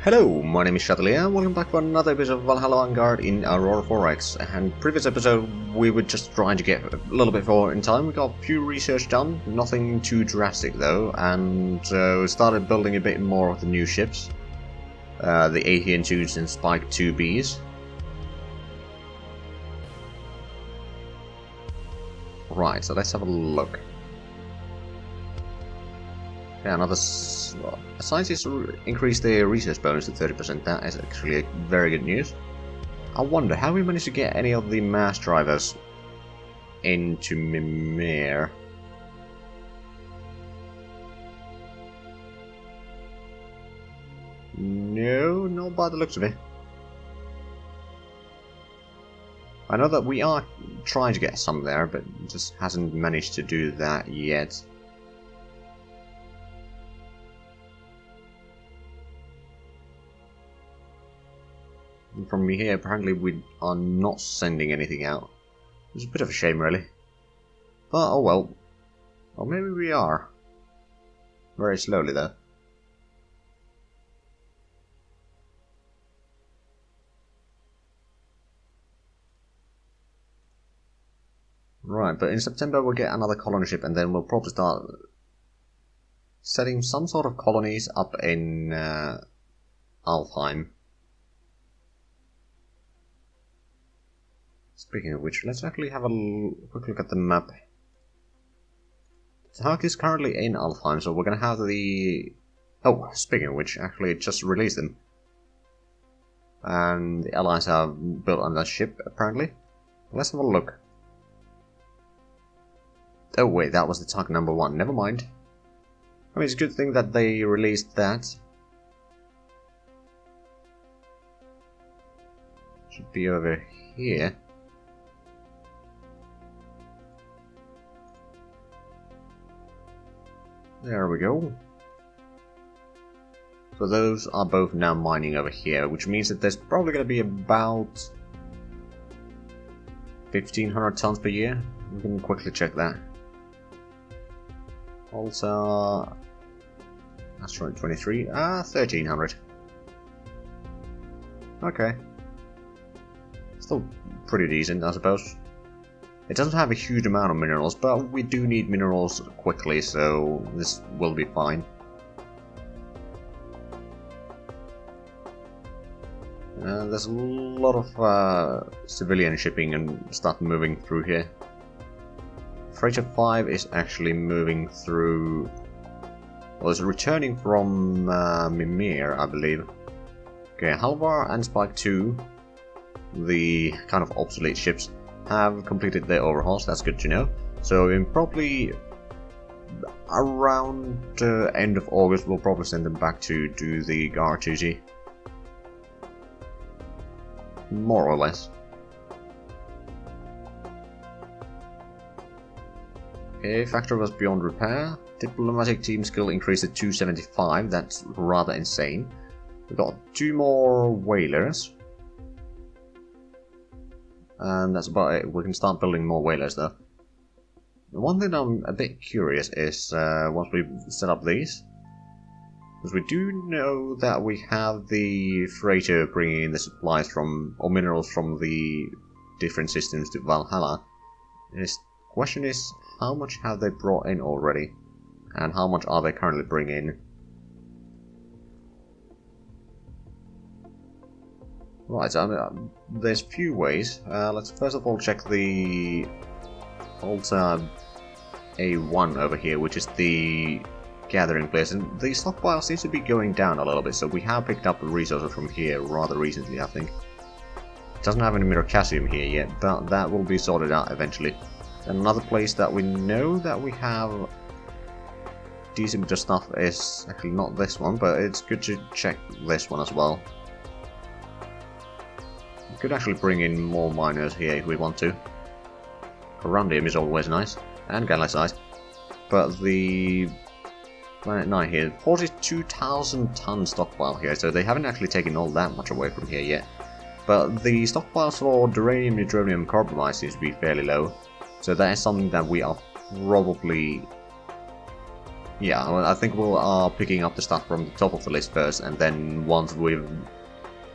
Hello, my name is Zhatelier, and welcome back for another episode of Valhalla Vanguard in Aurora 4X. And previous episode we were just trying to get a little bit forward in time. We got a few research done, nothing too drastic though, and we started building a bit more of the new ships. The ATN2s and Spike 2Bs. Right, so let's have a look. Yeah, another scientists increased their research bonus to 30%. That is actually very good news. I wonder, have we managed to get any of the mass drivers into Mimir? No, not by the looks of it. I know that we are trying to get some there, but just hasn't managed to do that yet. From here, apparently we are not sending anything out. It's a bit of a shame, really. But, oh well. Or maybe we are. Very slowly, though. Right, but in September we'll get another colony ship, and then we'll probably start setting some sort of colonies up in Alfheim. Speaking of which, let's actually have a quick look at the map. Tark is currently in Alfheim, so we're going to have the... Oh, speaking of which, actually it just released them. And the allies have built on that ship, apparently. Let's have a look. Oh wait, that was the Tark number 1, never mind. I mean, it's a good thing that they released that. Should be over here. There we go. So those are both now mining over here, which means that there's probably going to be about 1,500 tons per year. We can quickly check that. Also, that's 23. 1,300. Okay. Still pretty decent, I suppose. It doesn't have a huge amount of minerals, but we do need minerals quickly, so this will be fine. There's a lot of civilian shipping and stuff moving through here. Freighter 5 is actually moving through... Well, it's returning from Mimir, I believe. Okay, Halvar and Spike 2, the kind of obsolete ships, have completed their overhauls. That's good to know. So in probably around end of August we'll probably send them back to do the GAR duty. More or less. Okay, factory was beyond repair. Diplomatic team skill increased to 275. That's rather insane. We've got 2 more whalers. And that's about it. We can start building more whalers though. The one thing I'm a bit curious is, once we set up these, because we do know that we have the freighter bringing in the supplies from, or minerals from the different systems to Valhalla. The question is, how much have they brought in already? And how much are they currently bringing in? Right, so there's a few ways. Let's first of all check the Alta A1 over here, which is the gathering place, and the stockpile seems to be going down a little bit, so we have picked up resources from here rather recently, I think. It doesn't have any mirror-cassium here yet, but that will be sorted out eventually. And another place that we know that we have decent bit of stuff is actually not this one, but it's good to check this one as well. We could actually bring in more miners here if we want to. Corundium is always nice, and Galaxite. But the Planet 9 here, 42,000 ton stockpile here, so they haven't actually taken all that much away from here yet. But the stockpiles for Duranium, Neutronium, and Carbonite seems to be fairly low. So that is something that we are probably Yeah, well, I think we'll are picking up the stuff from the top of the list first, and then once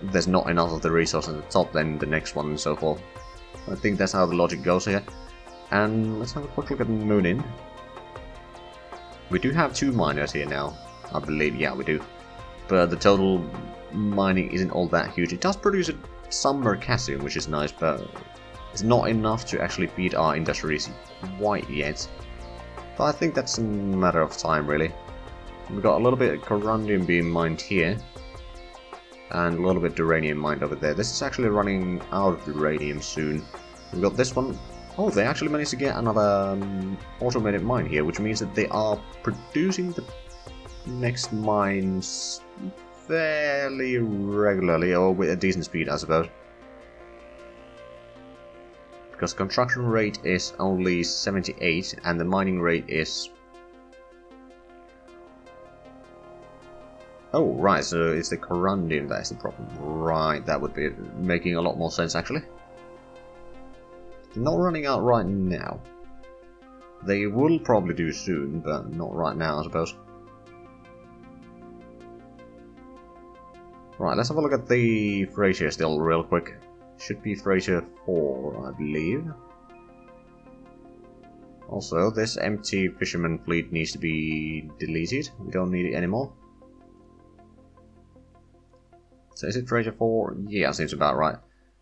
there's not enough of the resources at the top, then the next one and so forth. I think that's how the logic goes here. And let's have a quick look at Moonin. We do have 2 miners here now, I believe. Yeah, we do. But the total mining isn't all that huge. It does produce some mercasium, which is nice, but it's not enough to actually feed our industries quite yet. But I think that's a matter of time, really. We've got a little bit of corundium being mined here, and a little bit of uranium mined over there. This is actually running out of uranium soon. We've got this one. Oh, they actually managed to get another automated mine here, which means that they are producing the next mines fairly regularly, or with a decent speed, I suppose. Because construction rate is only 78 and the mining rate is... Oh, right, so it's the corundium that is the problem. Right, that would be making a lot more sense, actually. They're not running out right now. They will probably do soon, but not right now, I suppose. Right, let's have a look at the Fraser still real quick. Should be Fraser 4, I believe. Also, this empty fisherman fleet needs to be deleted. We don't need it anymore. So is it Fraser 4? Yeah, seems about right.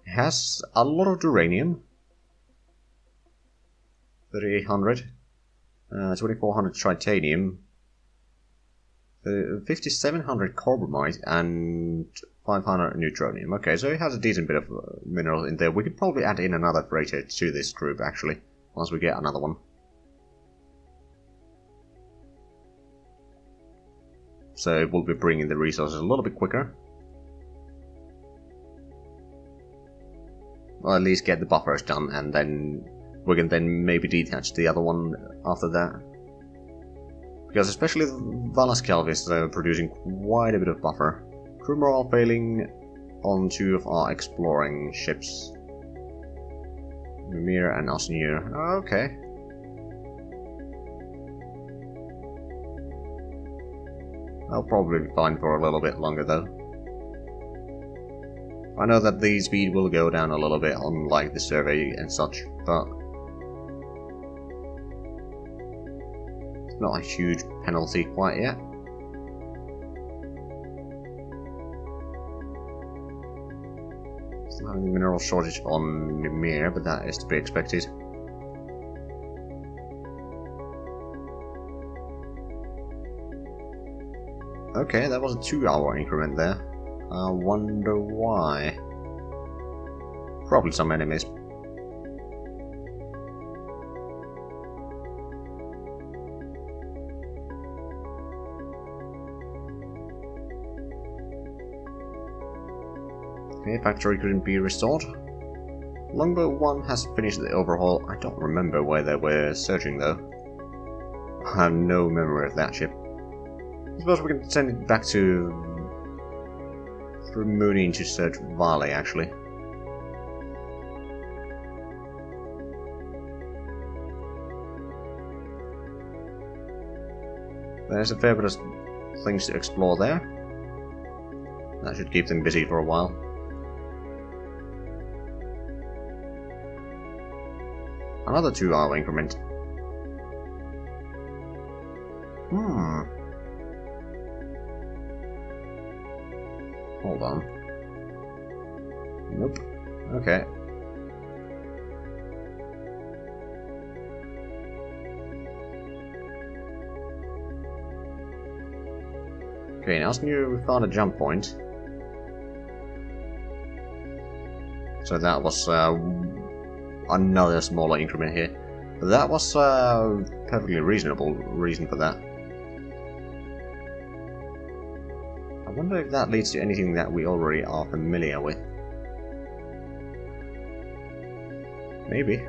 It has a lot of uranium. 3800. 2400 titanium. 5700 carbamide and 500 neutronium. Okay, so it has a decent bit of minerals in there. We could probably add in another freighter to this group, actually, once we get another one. So it will be bringing the resources a little bit quicker. Or at least get the buffers done, and then we can then maybe detach the other one after that. Because especially Valhalla is producing quite a bit of buffer. Crew morale failing on 2 of our exploring ships. Mimir and Osnir. Okay. I'll probably be fine for a little bit longer though. I know that the speed will go down a little bit on like the survey and such, but it's not a huge penalty quite yet. Still having a mineral shortage on Mimir, but that is to be expected. Okay, that was a 2-hour increment there. I wonder why. Probably some enemies. Okay, factory couldn't be restored. Longbow 1 has finished the overhaul. I don't remember where they were searching though. I have no memory of that ship. I suppose we can send it back to... through Moonin to search Valley, actually. There's a fair bit of things to explore there. That should keep them busy for a while. Another 2-hour increment. Hold on. Nope. Okay. Okay, now we found a jump point. So that was another smaller increment here. But that was perfectly reasonable reason for that. I wonder if that leads to anything that we already are familiar with. Maybe.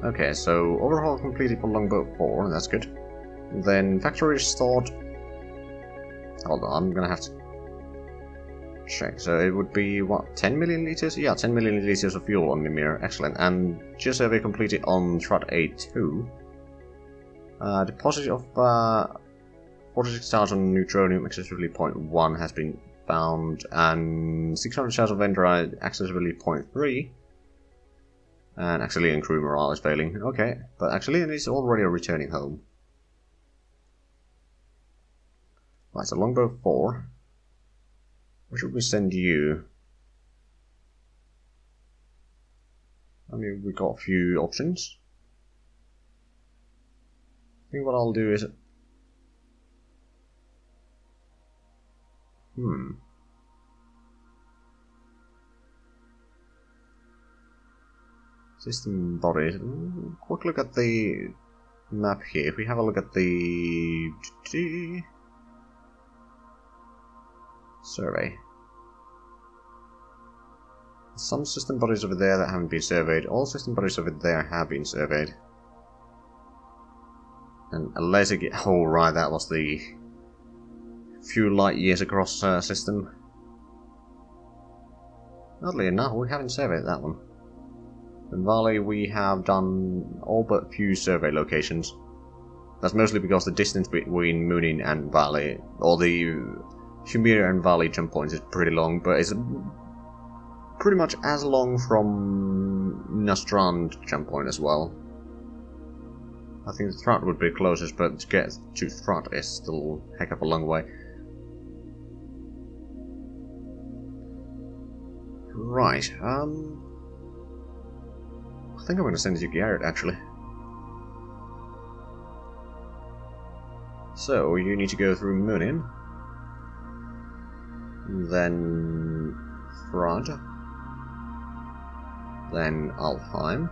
Okay, so overhaul completed for Longbow 4, that's good. Then factory restored. Hold on, I'm gonna have to check. So it would be, what, 10 million liters? Yeah, 10 million liters of fuel on Mimir. Excellent. And just survey completed on Thrud A2. Deposit of 46,000 neutronium, accessibility 0.1 has been found, and 600 shells of Vendrite, accessibility 0.3. And Axelian crew morale is failing. Okay, but Axelian is already returning home. Right, so Longbow 4. Where should we send you? I mean, we got a few options. I think what I'll do is... System bodies. Quick look at the map here. If we have a look at the... survey. Some system bodies over there that haven't been surveyed. All system bodies over there have been surveyed. And unless it get... oh right, that was the few light years across system. Oddly enough, we haven't surveyed that one. In Valley we have done all but few survey locations. That's mostly because the distance between Moonin and Valley, or the Shumir and Valley jump points, is pretty long, but it's pretty much as long from Nastrand jump point as well. I think Thrud would be closest, but to get to Thrud is still a heck of a long way. Right, I think I'm going to send it to Garrett, actually. So, you need to go through Moonin, then Thrud, then Alfheim,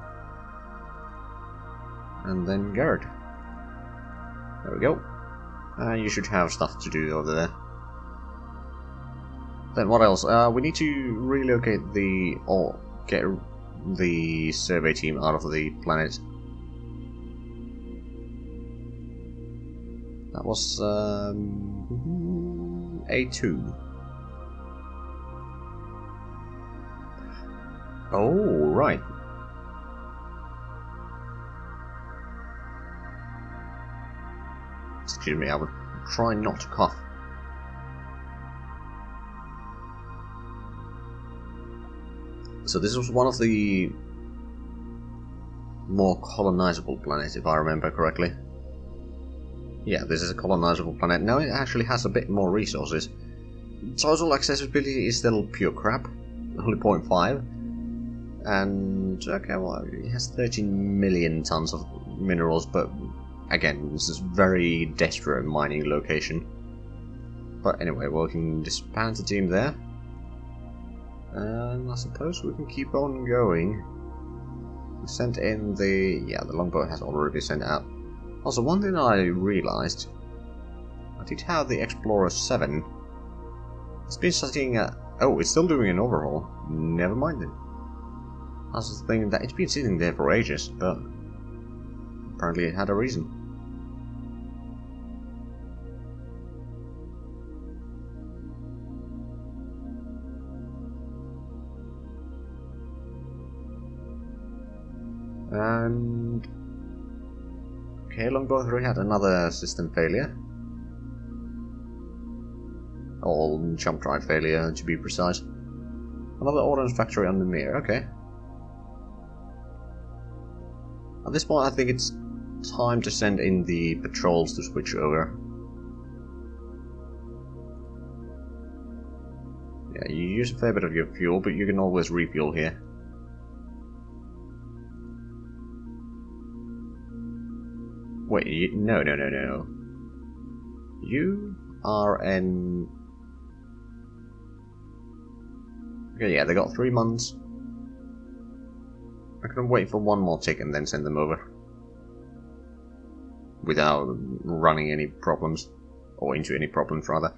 and then Garrett. There we go. You should have stuff to do over there. Then what else? We need to relocate the... or get the survey team out of the planet. That was A2. Oh, right. Excuse me, I would try not to cough. So this was one of the more colonizable planets, if I remember correctly. Yeah, this is a colonizable planet. Now it actually has a bit more resources. Total accessibility is still pure crap, only 0.5. And, okay, well, it has 13 million tons of minerals, but again, this is very desperate mining location. But anyway, we can disband the team there. And I suppose we can keep on going. We sent in the... yeah, the longboat has already been sent out. Also, one thing I realized, I did have the Explorer 7. It's been sitting at... oh, it's still doing an overhaul. Never mind then. I was thinking that it's been sitting there for ages, but apparently it had a reason. And... okay, Longbow 3 had another system failure. Or jump drive failure, to be precise. Another ordnance factory on the Mir, okay. At this point I think it's time to send in the patrols to switch over. Yeah, you use a fair bit of your fuel, but you can always refuel here. Wait, no. You are an... okay, yeah, they got 3 months. I can wait for one more tick and then send them over. Without running any problems. Or into any problems, rather.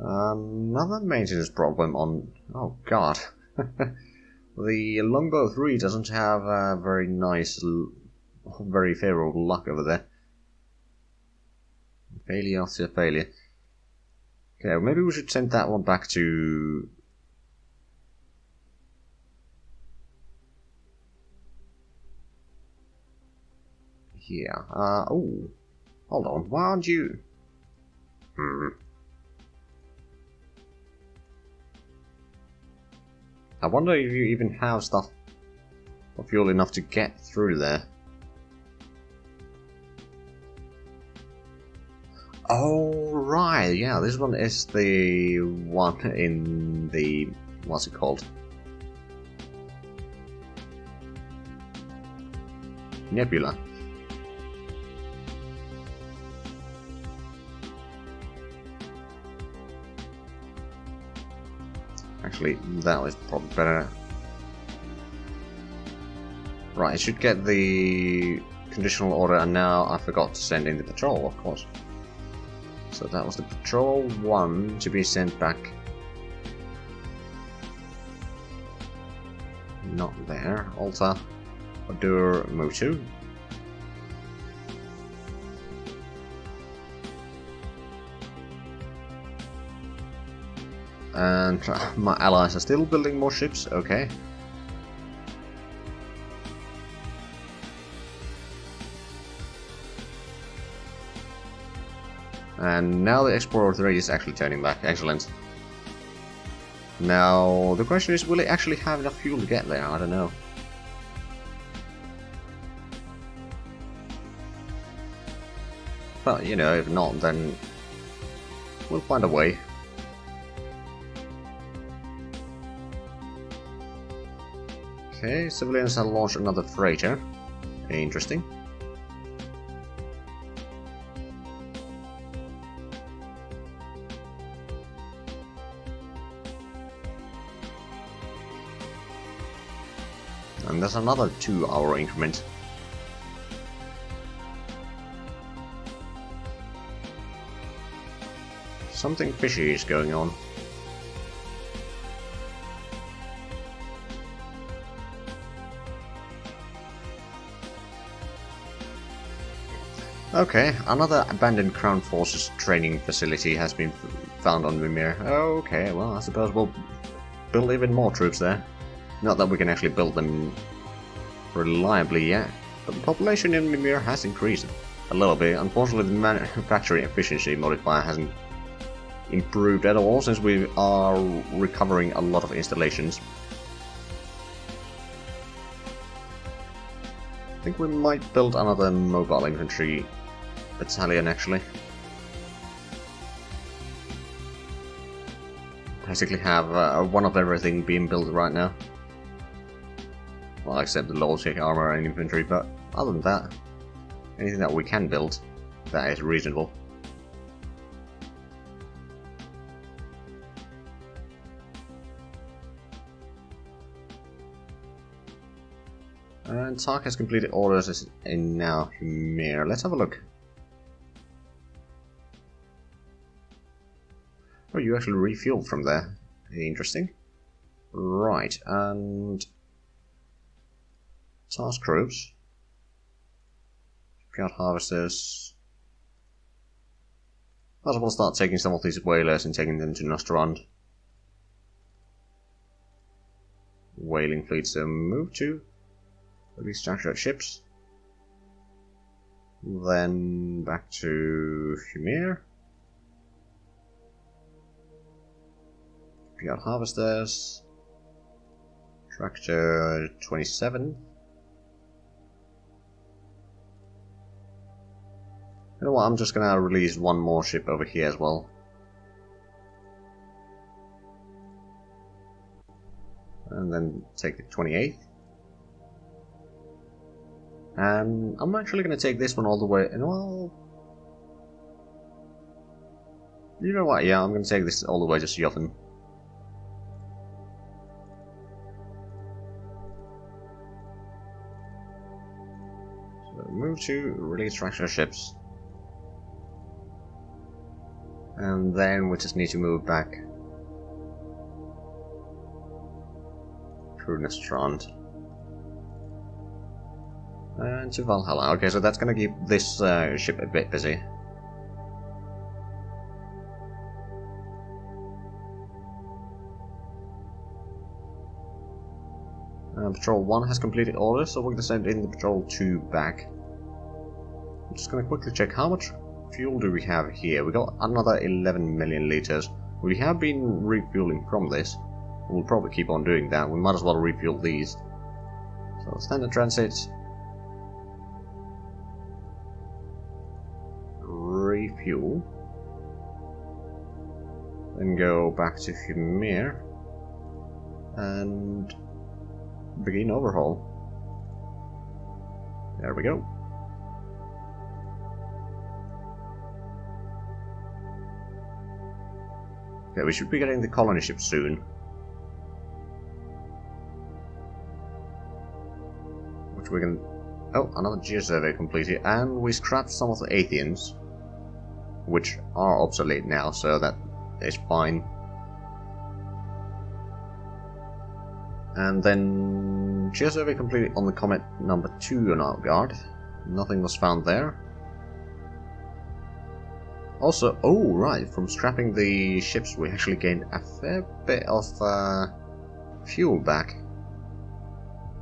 Another maintenance problem on... oh god. The Longbow 3 doesn't have a very nice very favourable luck over there. Failure after failure. Okay, maybe we should send that one back to... here. Oh. Hold on, why aren't you... I wonder if you even have stuff or fuel enough to get through there. Oh, right, yeah, this one is the one in the... what's it called? Nebula. Actually, that was probably better. Right, it should get the conditional order, and now I forgot to send in the patrol, of course. So that was the patrol 1 to be sent back. Not there. Alta, Odur, Mutu. And my allies are still building more ships, okay. And now the Explorer 3 is actually turning back, excellent. Now, the question is, will it actually have enough fuel to get there? I don't know. But, you know, if not, then we'll find a way. Okay, civilians have launched another freighter. Interesting. And there's another 2-hour increment. Something fishy is going on. Okay, another abandoned Crown Forces training facility has been found on Mimir. Okay, well, I suppose we'll build even more troops there. Not that we can actually build them reliably yet, but the population in Mimir has increased a little bit. Unfortunately, the manufacturing efficiency modifier hasn't improved at all since we are recovering a lot of installations. I think we might build another mobile infantry battalion actually. Basically have one of everything being built right now. Well, except the low-tech armor and infantry, but other than that, anything that we can build that is reasonable. And Tark has completed orders in now Humir. Let's have a look. Oh, you actually refueled from there. Interesting. Right, and task troops. Scrapyard harvesters. Might as well start taking some of these whalers and taking them to Nostrand. Whaling fleet, so move to restructure ships. Then back to Humir. Scrapyard harvesters. Tractor 27. You know what, I'm just gonna release one more ship over here as well. And then take the 28th. And I'm actually gonna take this one all the way, and well... You know what, yeah, I'm gonna take this all the way to Sjothen. So move to release tractor ships. And then we just need to move back through Nostrand. And to Valhalla. Okay, so that's gonna keep this ship a bit busy. Patrol 1 has completed orders, so we're gonna send in the Patrol 2 back. I'm just gonna quickly check how much fuel do we have here. We got another 11 million liters. We have been refueling from this. We'll probably keep on doing that. We might as well refuel these. So standard transit. Refuel. Then go back to Humir. And begin overhaul. There we go. Okay, we should be getting the colony ship soon. Which we can... Oh, another geosurvey completed, and we scrapped some of the Athenians, which are obsolete now, so that is fine. And then geosurvey completed on the Comet number 2 on Vanguard. Nothing was found there. Also, oh right, from scrapping the ships we actually gained a fair bit of fuel back.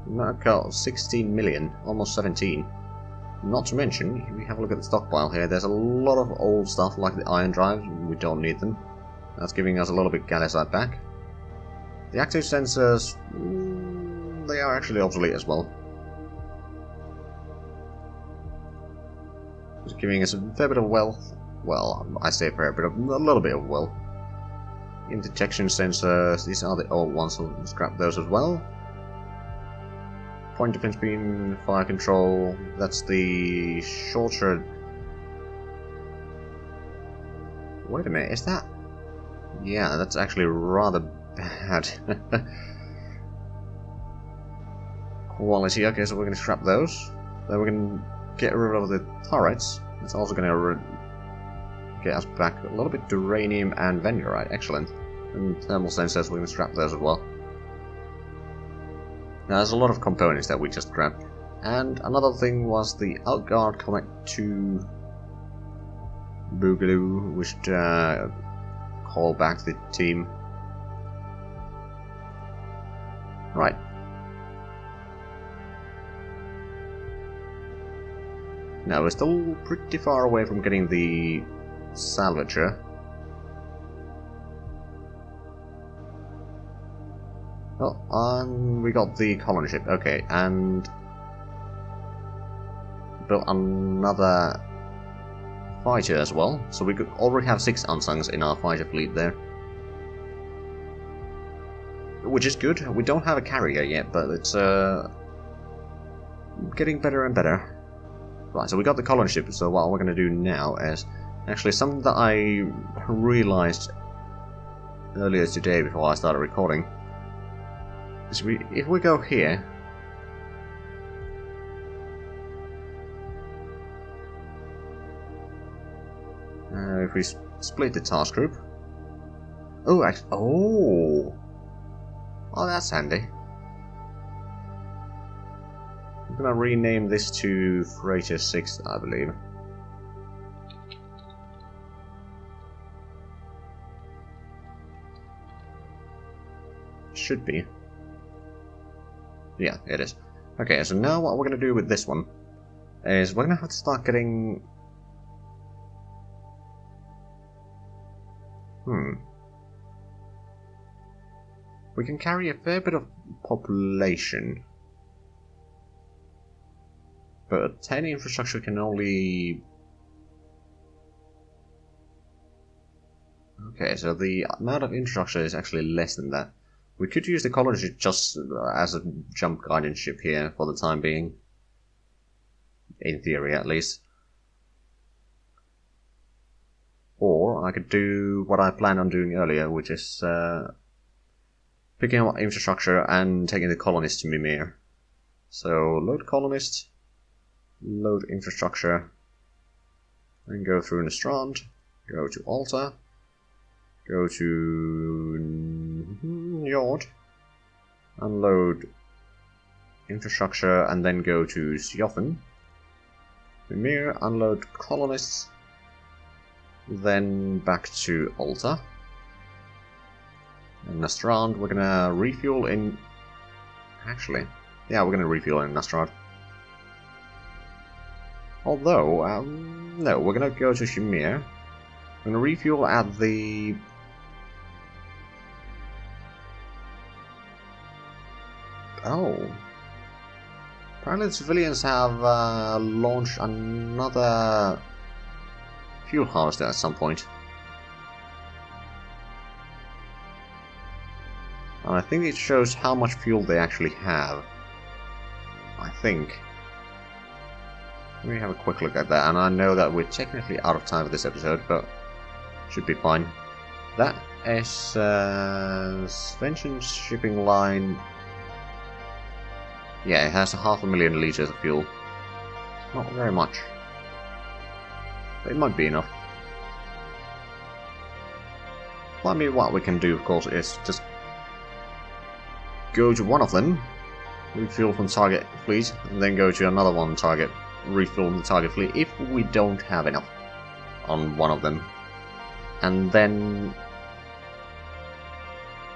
We now got 16 million, almost 17. Not to mention, if we have a look at the stockpile here, there's a lot of old stuff like the ion drives, we don't need them. That's giving us a little bit Galisite back. The active sensors, they are actually obsolete as well. It's giving us a fair bit of wealth. Well, I say a fair bit of, a little bit of wealth. Interjection sensors, these are the old ones, so we'll scrap those as well. Point defense beam, fire control, that's the shorter... Wait a minute, is that... Yeah, that's actually rather bad. Quality, okay, so we're going to scrap those. Then we're going to get rid of the turrets. It's also going to get us back a little bit uranium and Vanguard, excellent. And thermal sensors, we're going to scrap those as well. Now, there's a lot of components that we just scrapped. And another thing was the Outguard Comet 2 Boogaloo. We should call back the team. Right. Now, we're still pretty far away from getting the Salvager. Oh, we got the colony ship, okay, and built another fighter as well, so we could already have 6 Unsungs in our fighter fleet there. Which is good. We don't have a carrier yet, but it's getting better and better. Right, so we got the colony ship, so what we're going to do now is actually something that I realized earlier today before I started recording. Is if we go here, if we split the task group. Oh, actually, oh, that's handy. I'm gonna rename this to Freighter 6, I believe. Should be. Yeah, it is. Okay, so now what we're gonna do with this one is we're gonna have to start getting... We can carry a fair bit of population. But 10 infrastructure can only... Okay, so the amount of infrastructure is actually less than that. We could use the colony ship just as a jump guidance ship here for the time being. In theory, at least. Or I could do what I planned on doing earlier, which is picking up infrastructure and taking the colonists to Mimir. So, load colonists, load infrastructure, and go through Nostrand, go to Alta, go to Njord, unload infrastructure, and then go to Siofan. Mimir, unload colonists, then back to Alta. And Nastrand, we're gonna refuel in... Actually, yeah, we're gonna refuel in Nastrand. Although, no, we're gonna go to Shamir. We're gonna refuel at the... Oh. Apparently the civilians have launched another fuel harvester at some point. And I think it shows how much fuel they actually have. I think. Let me have a quick look at that, and I know that we're technically out of time for this episode, but should be fine. That is Svensson's shipping line. Yeah, it has 500,000 liters of fuel. Not very much. But it might be enough. Well, I mean, what we can do, of course, is just go to one of them, refuel from target fleet, and then go to another one target, refuel from the target fleet if we don't have enough on one of them. And then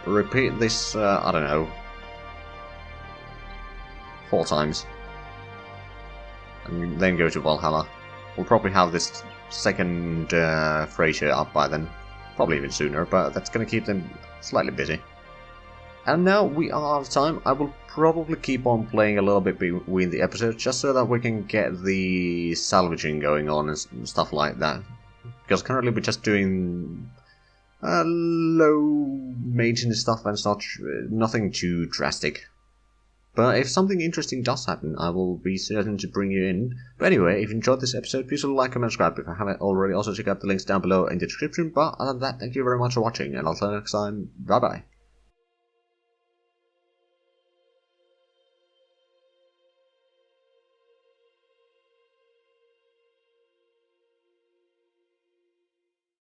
repeat this, I don't know, 4 times. And then go to Valhalla. We'll probably have this second freighter up by then. Probably even sooner, but that's going to keep them slightly busy. And now we are out of time. I will probably keep on playing a little bit between the episodes, just so that we can get the salvaging going on and stuff like that. Because currently we're just doing low maintenance stuff and such, nothing too drastic. But if something interesting does happen, I will be certain to bring you in. But anyway, if you enjoyed this episode, please like, comment, subscribe if I haven't already. Also check out the links down below in the description. But other than that, thank you very much for watching, and I'll see you next time. Bye bye.